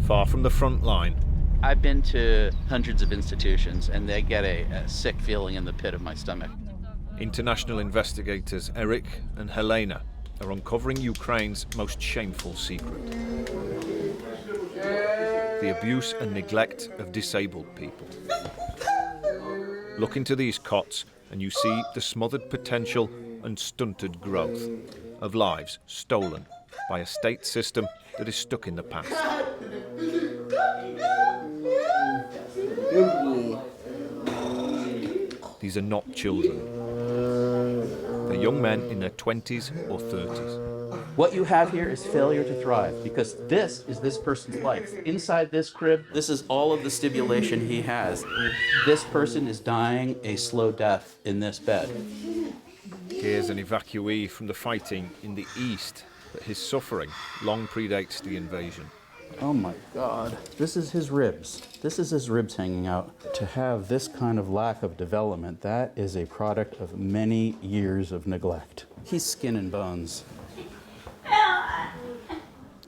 Far from the front line, I've been to hundreds of institutions, and they get a sick feeling in the pit of my stomach. international investigators Eric and Helena are uncovering Ukraine's most shameful secret: the abuse and neglect of disabled people. Look into these cots and you see the smothered potential and stunted growth of lives stolen by a state system that is stuck in the past. These are not children. They're young men in their 20s or 30s. What you have here is failure to thrive, because this is this person's life. Inside this crib, this is all of the stimulation he has. This person is dying a slow death in this bed. Here's an evacuee from the fighting in the east, but his suffering long predates the invasion. Oh my God. This is his ribs. This is his ribs hanging out. To have this kind of lack of development, that is a product of many years of neglect. He's skin and bones.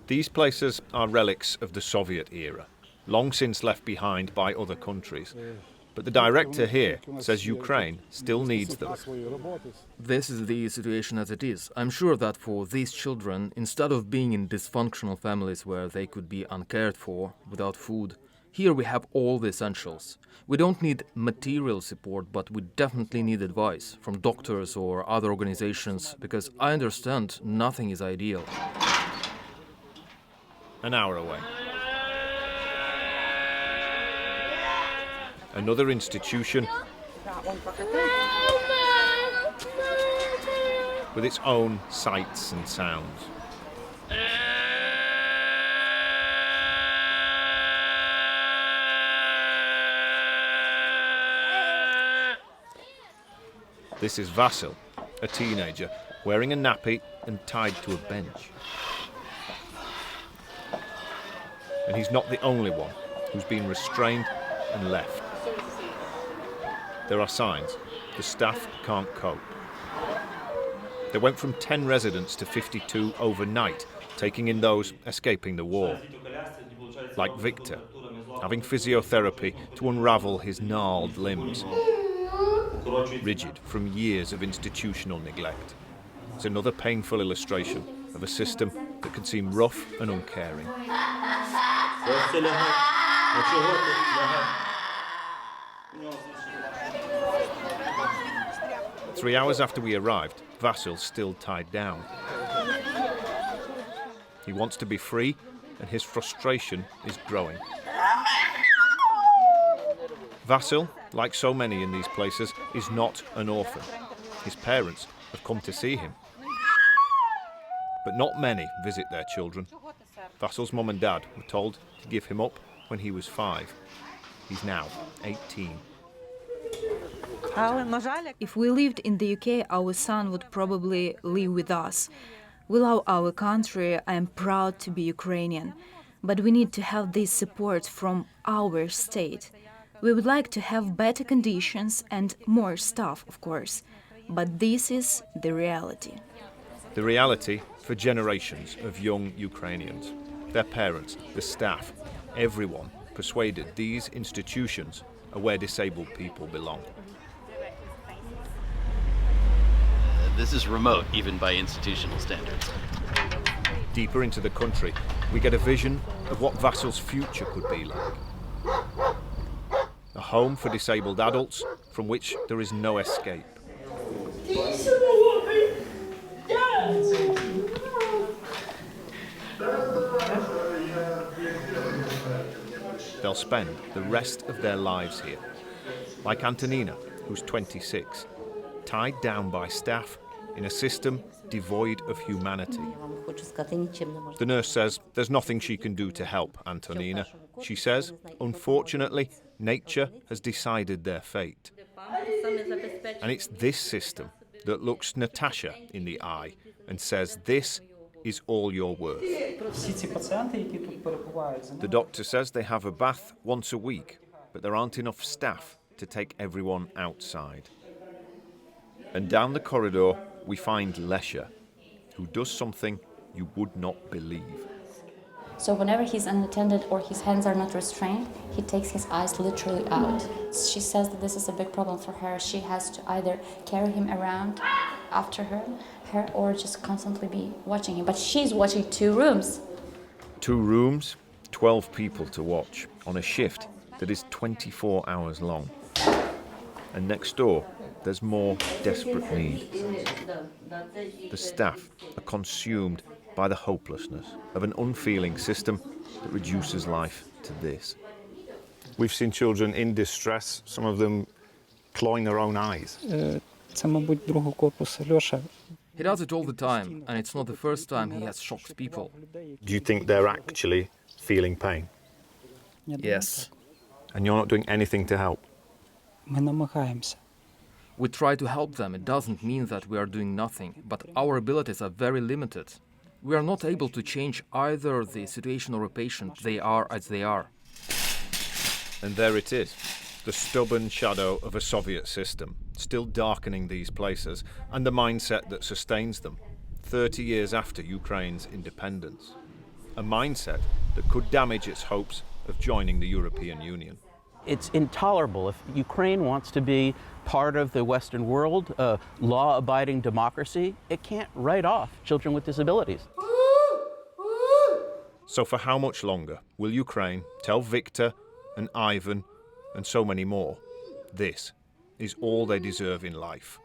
These places are relics of the Soviet era, long since left behind by other countries. But the director here says Ukraine still needs them. This is the situation as it is. I'm sure that for these children, instead of being in dysfunctional families where they could be uncared for, without food, here we have all the essentials. We don't need material support, but we definitely need advice from doctors or other organizations, because I understand nothing is ideal. An hour away. Another institution with its own sights and sounds. This is Vasil, a teenager, wearing a nappy and tied to a bench. And he's not the only one who's been restrained and left. There are signs. The staff can't cope. They went from 10 residents to 52 overnight, taking in those escaping the war. Like Victor, having physiotherapy to unravel his gnarled limbs. Rigid from years of institutional neglect. It's another painful illustration of a system that can seem rough and uncaring. 3 hours after we arrived, Vasil's still tied down. He wants to be free, and his frustration is growing. Vasil, like so many in these places, is not an orphan. His parents have come to see him. But not many visit their children. Vasil's mum and dad were told to give him up when he was 5. He's now 18. If we lived in the UK, our son would probably live with us. We love our country. I am proud to be Ukrainian. But we need to have this support from our state. We would like to have better conditions and more staff, of course. But this is the reality. The reality for generations of young Ukrainians. Their parents, the staff, everyone persuaded these institutions are where disabled people belong. This is remote, even by institutional standards. Deeper into the country, we get a vision of what Vasil's future could be like. A home for disabled adults from which there is no escape. They'll spend the rest of their lives here. Like Antonina, who's 26, tied down by staff in a system devoid of humanity. The nurse says there's nothing she can do to help Antonina. She says, unfortunately, nature has decided their fate. And it's this system that looks Natasha in the eye and says this is all you're worth. The doctor says they have a bath once a week, but there aren't enough staff to take everyone outside. And down the corridor, we find Lesha, who does something you would not believe. So whenever he's unattended or his hands are not restrained, he takes his eyes literally out. She says that this is a big problem for her. She has to either carry him around after her or just constantly be watching him. But she's watching 2 rooms. 2 rooms, 12 people to watch on a shift that is 24 hours long. And next door, there's more desperate need. The staff are consumed by the hopelessness of an unfeeling system that reduces life to this. We've seen children in distress, some of them clawing their own eyes. Це, мабуть, другого корпусу Льоша. He does it all the time, and it's not the first time he has shocked people. Do you think they're actually feeling pain? Yes. And you're not doing anything to help? Ми намагаємося. We try to help them. It doesn't mean that we are doing nothing, but our abilities are very limited. We are not able to change either the situation or a patient. They are as they are. And there it is, the stubborn shadow of a Soviet system, still darkening these places, and the mindset that sustains them, 30 years after Ukraine's independence. A mindset that could damage its hopes of joining the European Union. It's intolerable. If Ukraine wants to be part of the Western world, a law-abiding democracy, it can't write off children with disabilities. So for how much longer will Ukraine tell Victor and Ivan and so many more, this is all they deserve in life?